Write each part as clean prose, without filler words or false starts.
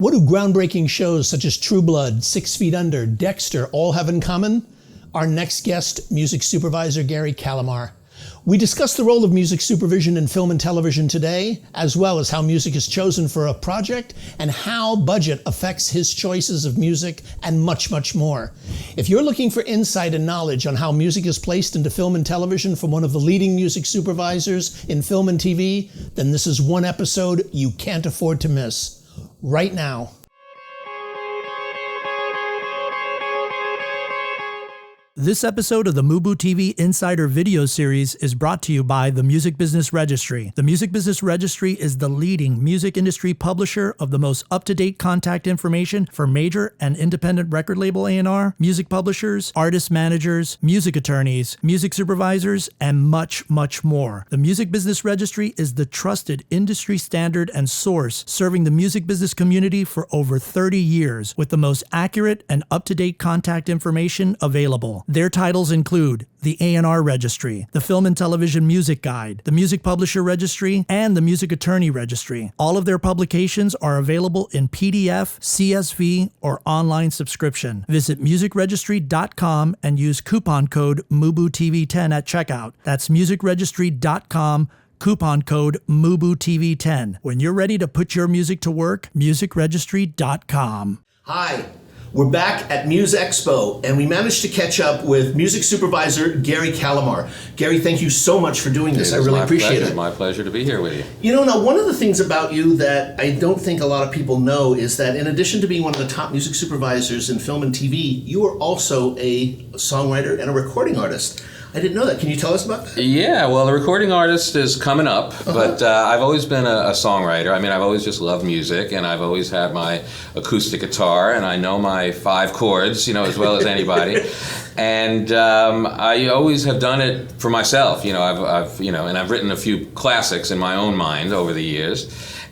What do groundbreaking shows such as True Blood, 6 Feet Under, Dexter all have in common? Our next guest, music supervisor Gary Calamar. We discuss the role of music supervision in film and television today, as well as how music is chosen for a project and how budget affects his choices of music and much, much more. If you're looking for insight and knowledge on how music is placed into film and television from one of the leading music supervisors in film and TV, then this is one episode you can't afford to miss. Right now. This episode of the MUBUTV Insider video series is brought to you by the Music Business Registry. The Music Business Registry is the leading music industry publisher of the most up-to-date contact information for major and independent record label A&R, music publishers, artist managers, music attorneys, music supervisors, and much, much more. The Music Business Registry is the trusted industry standard and source serving the music business community for over 30 years with the most accurate and up-to-date contact information available. Their titles include the A&R Registry, the Film and Television Music Guide, the Music Publisher Registry, and the Music Attorney Registry. All of their publications are available in PDF, CSV, or online subscription. Visit musicregistry.com and use coupon code MUBUTV10 at checkout. That's musicregistry.com, coupon code MUBUTV10. When you're ready to put your music to work, musicregistry.com. Hi. We're back at Muse Expo, and we managed to catch up with music supervisor Gary Calamar. Gary, thank you so much for doing this. I really appreciate it. It's my pleasure to be here with you. You know, now one of the things about you that I don't think a lot of people know is that in addition to being one of the top music supervisors in film and TV, you are also a songwriter and a recording artist. I didn't know that. Can you tell us about that? Yeah, well, the recording artist is coming up, but I've always been a songwriter. I mean, I've always just loved music, and I've always had my acoustic guitar, and I know my 5 chords, as well as anybody. And I always have done it for myself. I've written a few classics in my own mind over the years.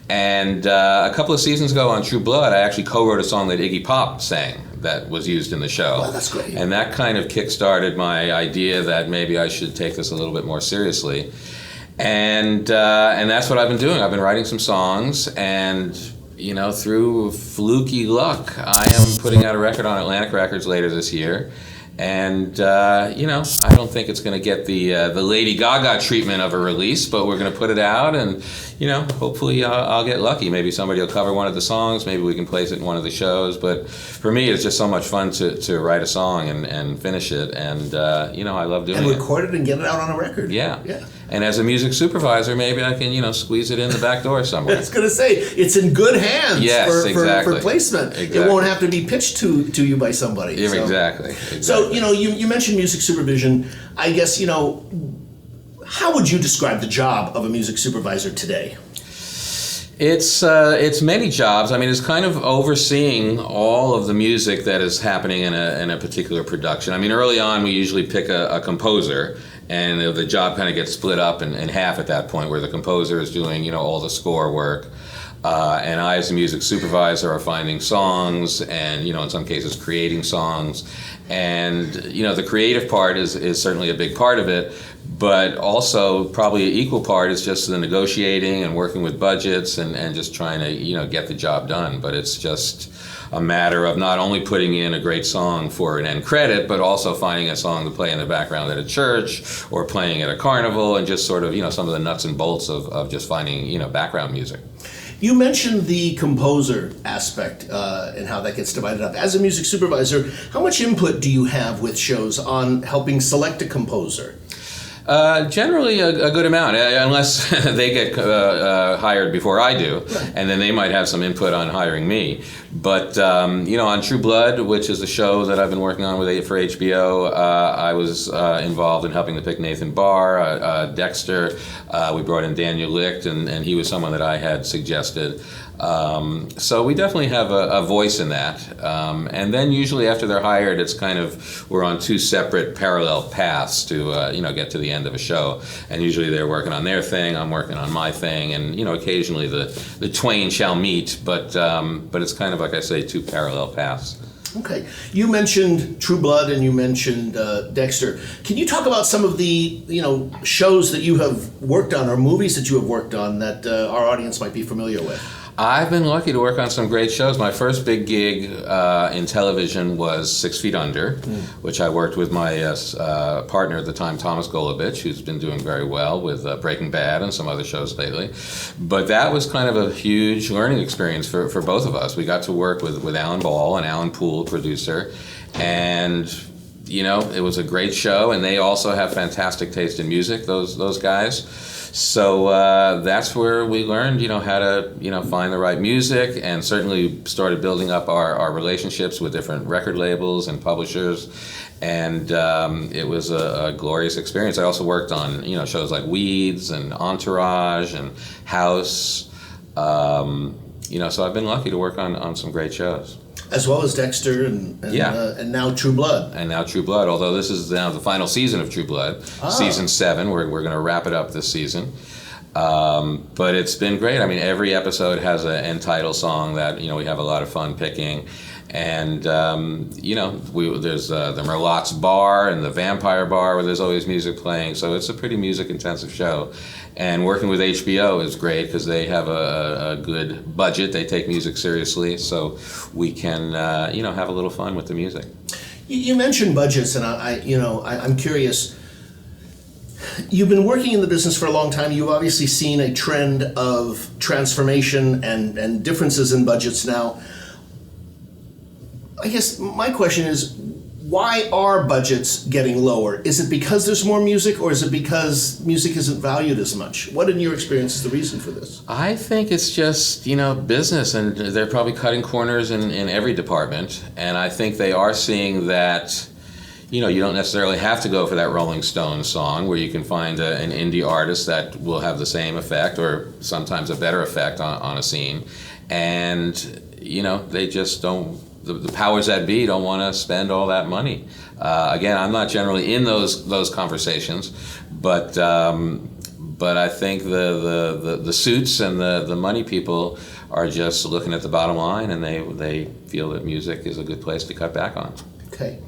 And a couple of seasons ago on True Blood, I actually co-wrote a song that Iggy Pop sang that was used in the show. Wow, that's great. And that kind of kick-started my idea that maybe I should take this a little bit more seriously. And that's what I've been doing. I've been writing some songs, and through fluky luck, I am putting out a record on Atlantic Records later this year. And, I don't think it's going to get the Lady Gaga treatment of a release, but we're going to put it out, and, hopefully I'll get lucky. Maybe somebody will cover one of the songs, maybe we can place it in one of the shows, but for me it's just so much fun to write a song and finish it, and, I love doing it. And record it and get it out on a record. Yeah. And as a music supervisor, maybe I can, squeeze it in the back door somewhere. I was going to say, it's in good hands for placement. Exactly. It won't have to be pitched to you by somebody. Yeah, so. Exactly. So, you mentioned music supervision. I guess, how would you describe the job of a music supervisor today? It's many jobs. I mean, it's kind of overseeing all of the music that is happening in a particular production. I mean, early on, we usually pick a composer, and the job kind of gets split up in half at that point, where the composer is doing, all the score work. And I, as a music supervisor, are finding songs and, in some cases, creating songs. And, the creative part is certainly a big part of it, but also probably an equal part is just the negotiating and working with budgets and just trying to, get the job done. But it's just a matter of not only putting in a great song for an end credit, but also finding a song to play in the background at a church or playing at a carnival, and just sort of, some of the nuts and bolts of just finding, background music. You mentioned the composer aspect and how that gets divided up. As a music supervisor, how much input do you have with shows on helping select a composer? Generally a good amount, unless they get hired before I do, and then they might have some input on hiring me. But, on True Blood, which is a show that I've been working on for HBO, I was involved in helping to pick Nathan Barr, Dexter. We brought in Daniel Licht, and he was someone that I had suggested. So we definitely have a voice in that. And then usually after they're hired, it's kind of, we're on 2 separate parallel paths to, get to the end of a show. And usually they're working on their thing, I'm working on my thing, and, occasionally the twain shall meet, but it's kind of, like I say, 2 parallel paths. Okay. You mentioned True Blood and you mentioned Dexter. Can you talk about some of the, shows that you have worked on or movies that you have worked on that our audience might be familiar with? I've been lucky to work on some great shows. My first big gig in television was 6 Feet Under, which I worked with my partner at the time, Thomas Golubic, who's been doing very well with Breaking Bad and some other shows lately. But that was kind of a huge learning experience for both of us. We got to work with Alan Ball and Alan Poole, producer, and it was a great show, and they also have fantastic taste in music, those guys. So that's where we learned, how to, find the right music, and certainly started building up our relationships with different record labels and publishers. And it was a glorious experience. I also worked on, shows like Weeds and Entourage and House. So I've been lucky to work on some great shows. As well as Dexter and now True Blood. And now True Blood, although this is now the final season of True Blood, season 7. We're going to wrap it up this season. But it's been great. I mean, every episode has an end title song that, we have a lot of fun picking. And, there's the Merlotte's Bar and the Vampire Bar where there's always music playing. So it's a pretty music-intensive show. And working with HBO is great because they have a good budget. They take music seriously. So we can, have a little fun with the music. You mentioned budgets, and I'm curious. You've been working in the business for a long time. You've obviously seen a trend of transformation and differences in budgets now. I guess my question is, why are budgets getting lower? Is it because there's more music, or is it because music isn't valued as much? What, in your experience, is the reason for this? I think it's just, business, and they're probably cutting corners in every department. And I think they are seeing that, you don't necessarily have to go for that Rolling Stones song where you can find an indie artist that will have the same effect or sometimes a better effect on a scene. And, they just don't. The powers that be don't want to spend all that money. Again, I'm not generally in those conversations, but I think the suits and the money people are just looking at the bottom line, and they feel that music is a good place to cut back on. Okay,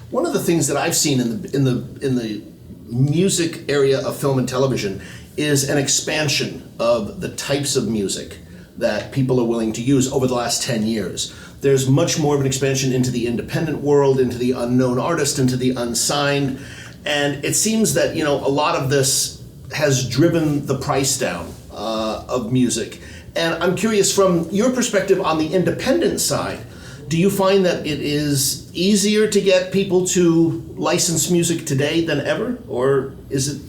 one of the things that I've seen in the music area of film and television is an expansion of the types of music that people are willing to use over the last 10 years. There's much more of an expansion into the independent world, into the unknown artist, into the unsigned. And it seems that, a lot of this has driven the price down of music. And I'm curious, from your perspective on the independent side, do you find that it is easier to get people to license music today than ever? Or is it?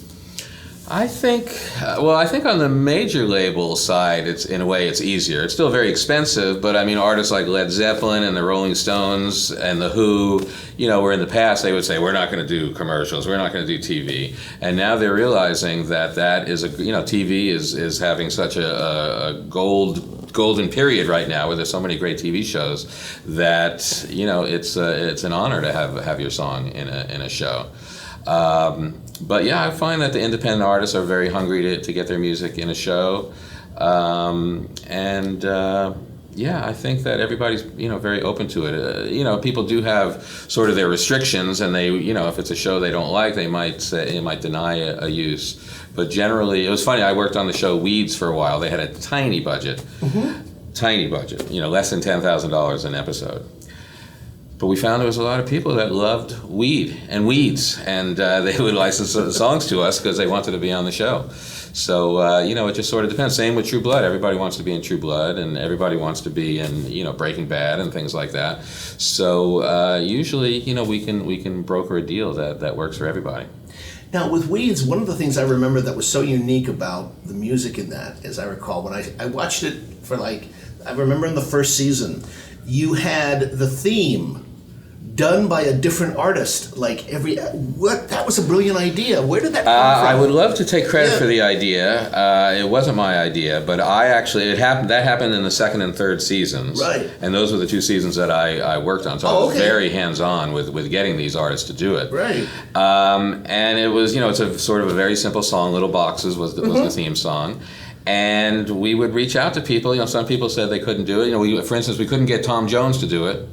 I think on the major label side, in a way it's easier. It's still very expensive, but I mean, artists like Led Zeppelin and the Rolling Stones and the Who, where in the past they would say, we're not going to do commercials, we're not going to do TV. And now they're realizing that is TV is having such a golden period right now where there's so many great TV shows that, it's an honor to have your song in a show. But yeah, I find that the independent artists are very hungry to get their music in a show. I think that everybody's, very open to it. People do have sort of their restrictions, and they, if it's a show they don't like, they might deny a use. But generally, it was funny, I worked on the show Weeds for a while. They had a tiny budget, less than $10,000 an episode. But we found there was a lot of people that loved weed and weeds, and they would license songs to us because they wanted to be on the show. So, it just sort of depends. Same with True Blood. Everybody wants to be in True Blood, and everybody wants to be in, Breaking Bad and things like that. So, usually, we can broker a deal that works for everybody. Now, with Weeds, one of the things I remember that was so unique about the music in that, as I recall, when I watched it I remember in the first season, you had the theme done by a different artist. That was a brilliant idea. Where did that come from? I would love to take credit for the idea. It wasn't my idea, but that happened in the second and third seasons. Right. And those were the 2 seasons that I worked on. So I was very hands-on with getting these artists to do it. Right. And it was, it's a sort of a very simple song. Little Boxes was the theme song. And we would reach out to people. Some people said they couldn't do it. For instance, we couldn't get Tom Jones to do it.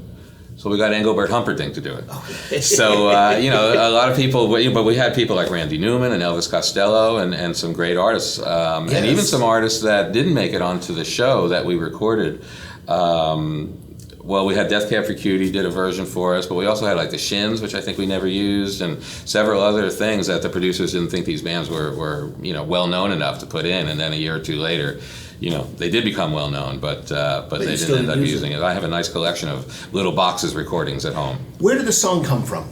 So we got Engelbert Humperdinck to do it. So, a lot of people, but we had people like Randy Newman and Elvis Costello and some great artists. And even some artists that didn't make it onto the show that we recorded. We had Death Cab for Cutie did a version for us, but we also had like the Shins, which I think we never used, and several other things that the producers didn't think these bands were well known enough to put in. And then a year or two later, they did become well known, but they didn't end up using it. I have a nice collection of little boxes recordings at home. Where did the song come from?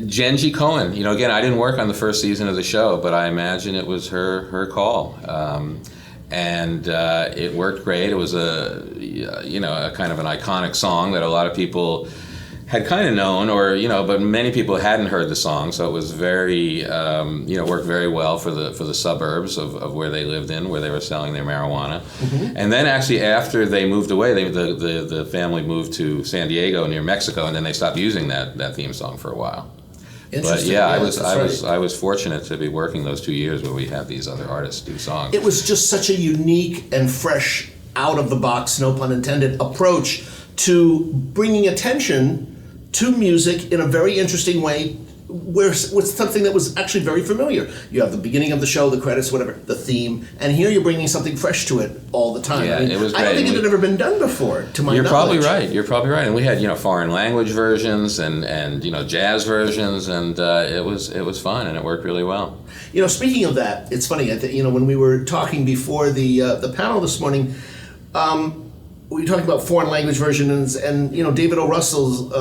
Genji Cohen. Again, I didn't work on the first season of the show, but I imagine it was her call. And it worked great. It was a kind of an iconic song that a lot of people had kind of known, but many people hadn't heard the song. So it was very, worked very well for the suburbs of where they lived in, where they were selling their marijuana. Mm-hmm. And then actually after they moved away, the family moved to San Diego near Mexico, and then they stopped using that theme song for a while. But yeah, I was fortunate to be working those 2 years where we had these other artists do songs. It was just such a unique and fresh, out of the box, no pun intended, approach to bringing attention to music in a very interesting way, with something that was actually very familiar. You have the beginning of the show, the credits, whatever, the theme, and here you're bringing something fresh to it all the time. Yeah, it was great. I don't think it had ever been done before, to my knowledge. You're probably right. And we had foreign language versions and jazz versions, and it was fun, and it worked really well. Speaking of that, it's funny. When we were talking before the panel this morning. We were talking about foreign language versions, and David O. Russell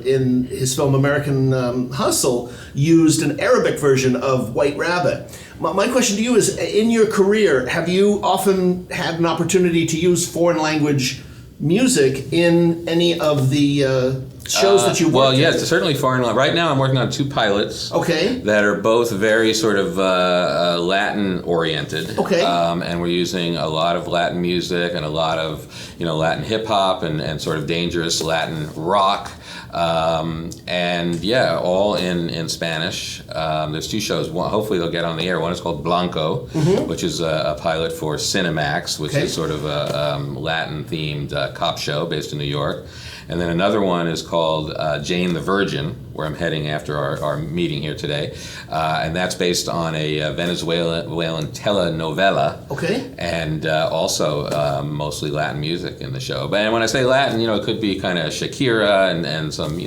in his film American Hustle used an Arabic version of White Rabbit. My question to you is, in your career, have you often had an opportunity to use foreign language music in any of the shows that you've worked in? Yes, certainly foreign. Right now I'm working on 2 pilots that are both very sort of Latin oriented. Okay. And we're using a lot of Latin music and a lot of Latin hip hop and sort of dangerous Latin rock. And yeah, all in Spanish. There's 2 shows. One, hopefully they'll get on the air. One is called Blanco, which is a pilot for Cinemax, which is sort of a Latin-themed cop show based in New York. And then another one is called Jane the Virgin, where I'm heading after our meeting here today. And that's based on a Venezuelan telenovela. Okay. And also mostly Latin music in the show. And when I say Latin, it could be kind of Shakira and some,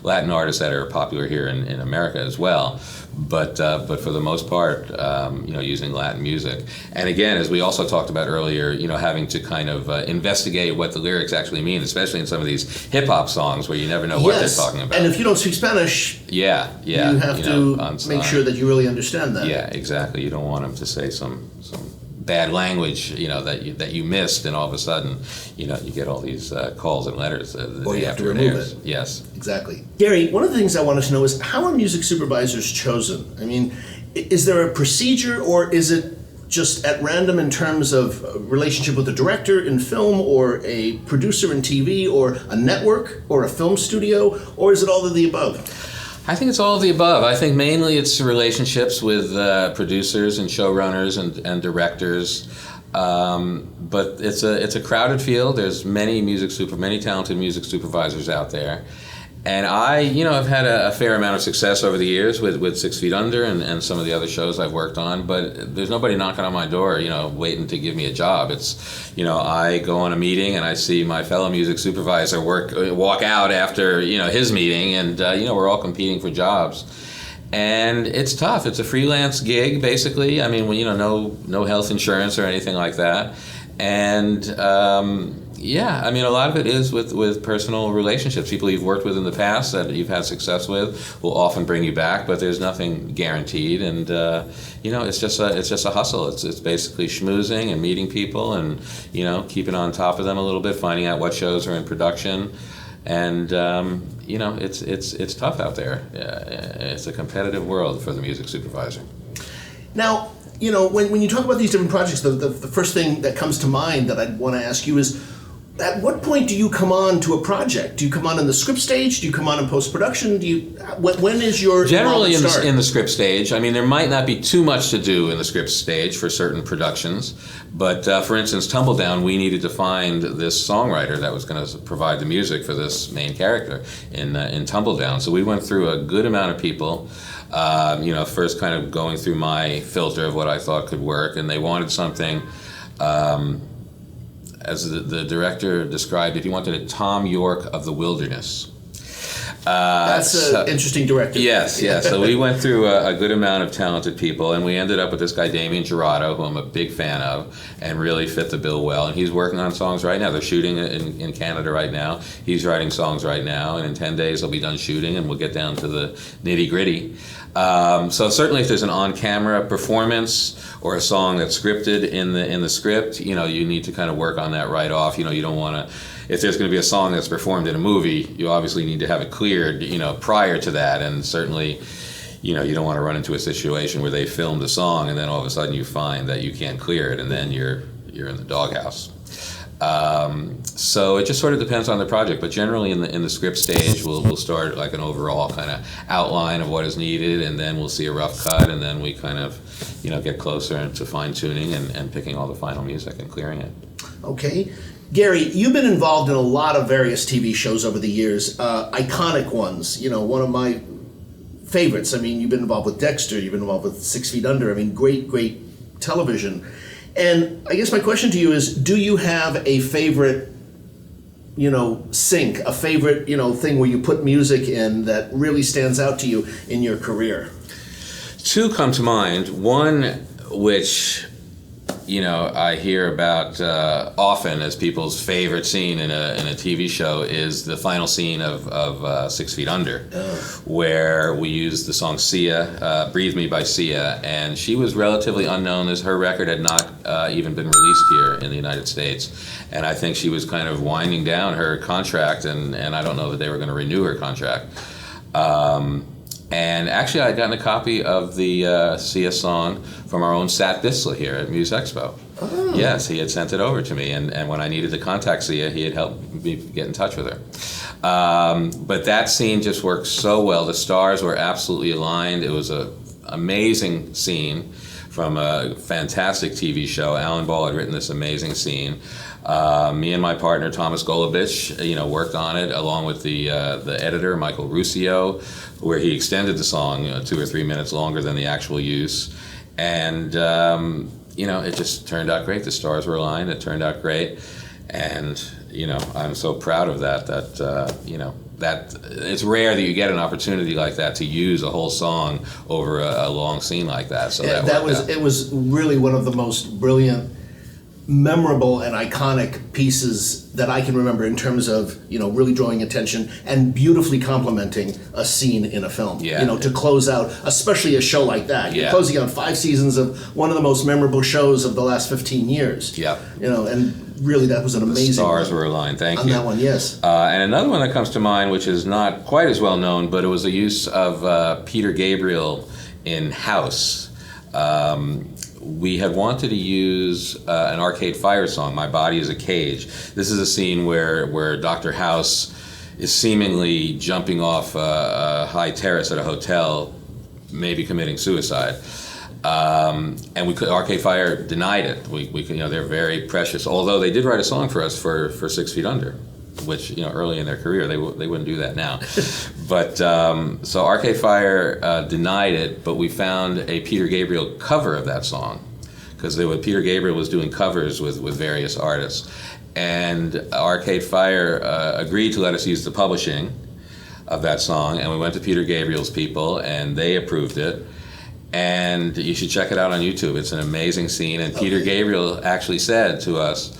Latin artists that are popular here in America as well. But for the most part, using Latin music. And again, as we also talked about earlier, having to kind of investigate what the lyrics actually mean, especially in some of these hip-hop songs where you never know what they're talking about. And if you don't speak Spanish, you have to make sure that you really understand that. Yeah, exactly. You don't want them to say some bad language, that you missed, and all of a sudden, you get all these calls and letters the day after it airs. Yes, exactly. Gary, one of the things I want to know is, how are music supervisors chosen? I mean, is there a procedure, or is it just at random in terms of relationship with a director in film, or a producer in TV, or a network, or a film studio, or is it all of the above? I think it's all of the above. I think mainly it's relationships with producers and showrunners and directors. But it's a crowded field. There's many talented music supervisors out there. And I, have had a fair amount of success over the years with 6 Feet Under and some of the other shows I've worked on, but there's nobody knocking on my door, waiting to give me a job. It's, I go on a meeting and I see my fellow music supervisor walk out after, his meeting, and, we're all competing for jobs. And it's tough. It's a freelance gig, basically. I mean, no health insurance or anything like that. And, a lot of it is with personal relationships. People you've worked with in the past that you've had success with will often bring you back, but there's nothing guaranteed. And it's just a hustle. It's basically schmoozing and meeting people and keeping on top of them a little bit, finding out what shows are in production. And it's tough out there. It's a competitive world for the music supervisor. Now, when you talk about these different projects, the first thing that comes to mind that I'd want to ask you is, at what point do you come on to a project? Do you come on in the script stage? Do you come on in post-production? When is your generally start? in the script stage? I mean, there might not be too much to do in the script stage for certain productions, but for instance, Tumbledown, we needed to find this songwriter that was going to provide the music for this main character in Tumbledown. So we went through a good amount of people. First kind of going through my filter of what I thought could work, and they wanted something. As the director described it, he wanted a Tom York of the wilderness. That's an interesting director. Yes. So we went through a good amount of talented people, and we ended up with this guy, Damien Gerardo, who I'm a big fan of, and really fit the bill well. And he's working on songs right now. They're shooting in Canada right now. He's writing songs right now, and in 10 days they'll be done shooting, and we'll get down to the nitty-gritty. So certainly if there's an on-camera performance or a song that's scripted in the script, you need to kind of work on that right off. You don't want to, if there's going to be a song that's performed in a movie, you obviously need to have it cleared, prior to that. And certainly, you don't want to run into a situation where they filmed a song and then all of a sudden you find that you can't clear it, and then you're in the doghouse. So it just sort of depends on the project, but generally in the script stage, we'll start like an overall kind of outline of what is needed, and then we'll see a rough cut, and then we kind of, get closer to fine tuning and picking all the final music and clearing it. Okay. Gary, you've been involved in a lot of various TV shows over the years, iconic ones. One of my favorites. I mean, you've been involved with Dexter, you've been involved with 6 Feet Under. I mean, great television. And I guess my question to you is, do you have a favorite, sync, a favorite, thing where you put music in that really stands out to you in your career? Two come to mind. One, which, I hear about often as people's favorite scene in a TV show, is the final scene of 6 Feet Under, where we used the song Sia, Breathe Me by Sia, and she was relatively unknown, as her record had not even been released here in the United States. And I think she was kind of winding down her contract, and I don't know that they were going to renew her contract. And actually, I had gotten a copy of the Sia song from our own Sat Bisla here at Muse Expo. Oh. Yes, he had sent it over to me, and when I needed to contact Sia, he had helped me get in touch with her. But that scene just worked so well. The stars were absolutely aligned. It was an amazing scene from a fantastic TV show. Alan Ball had written this amazing scene. Me and my partner, Thomas Golovich, worked on it, along with the editor, Michael Ruscio, where he extended the song 2 or 3 minutes longer than the actual use. And, it just turned out great. The stars were aligned. It turned out great. And, I'm so proud of that that it's rare that you get an opportunity like that to use a whole song over a long scene like that. So it was really one of the most brilliant, memorable and iconic pieces that I can remember in terms of, really drawing attention and beautifully complementing a scene in a film. Yeah. To close out, especially a show like that. You're closing out 5 seasons of one of the most memorable shows of the last 15 years. Yeah. And really that was an amazing The stars were aligned, thank you. On that one, yes. And another one that comes to mind, which is not quite as well known, but it was a use of Peter Gabriel in House. We had wanted to use an Arcade Fire song, My Body is a Cage. This is a scene where Dr. House is seemingly jumping off a high terrace at a hotel, maybe committing suicide. And Arcade Fire denied it. We they're very precious, although they did write a song for us for 6 Feet Under, which, early in their career, they wouldn't do that now. But, so Arcade Fire denied it, but we found a Peter Gabriel cover of that song, because Peter Gabriel was doing covers with various artists. And Arcade Fire agreed to let us use the publishing of that song, and we went to Peter Gabriel's people, and they approved it. And you should check it out on YouTube. It's an amazing scene, and Peter Gabriel actually said to us,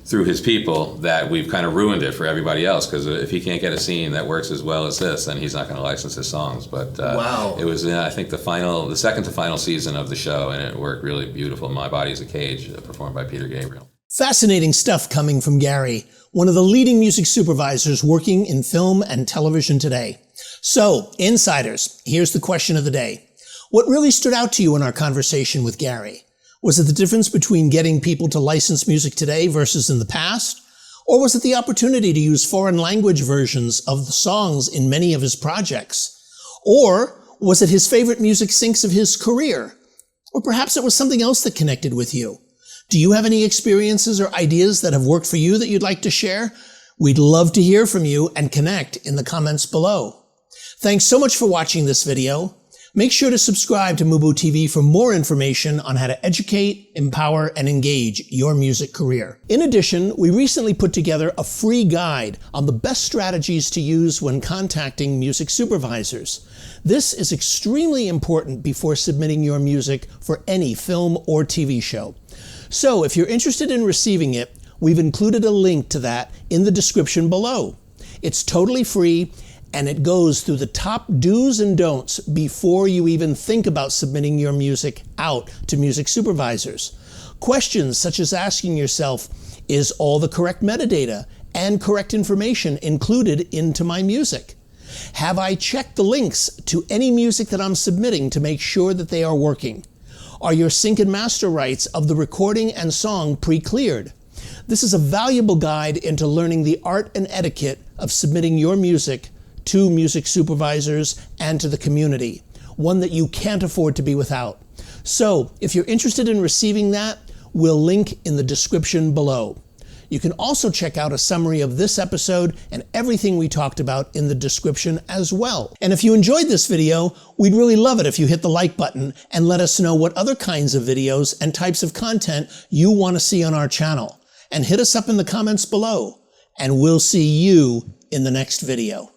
through his people, that we've kind of ruined it for everybody else, because if he can't get a scene that works as well as this, then he's not going to license his songs. But wow. It was, I think, the second to final season of the show, and it worked really beautiful. My Body is a Cage, performed by Peter Gabriel. Fascinating stuff coming from Gary, one of the leading music supervisors working in film and television today. So, insiders, here's the question of the day. What really stood out to you in our conversation with Gary? Was it the difference between getting people to license music today versus in the past? Or was it the opportunity to use foreign language versions of the songs in many of his projects? Or was it his favorite music syncs of his career? Or perhaps it was something else that connected with you. Do you have any experiences or ideas that have worked for you that you'd like to share? We'd love to hear from you and connect in the comments below. Thanks so much for watching this video. Make sure to subscribe to MUBUTV for more information on how to educate, empower, and engage your music career. In addition, we recently put together a free guide on the best strategies to use when contacting music supervisors. This is extremely important before submitting your music for any film or TV show. So if you're interested in receiving it, we've included a link to that in the description below. It's totally free, and it goes through the top do's and don'ts before you even think about submitting your music out to music supervisors. Questions such as asking yourself, is all the correct metadata and correct information included into my music? Have I checked the links to any music that I'm submitting to make sure that they are working? Are your sync and master rights of the recording and song pre-cleared? This is a valuable guide into learning the art and etiquette of submitting your music to music supervisors and to the community, one that you can't afford to be without. So if you're interested in receiving that, we'll link in the description below. You can also check out a summary of this episode and everything we talked about in the description as well. And if you enjoyed this video, we'd really love it if you hit the like button and let us know what other kinds of videos and types of content you want to see on our channel. And hit us up in the comments below, and we'll see you in the next video.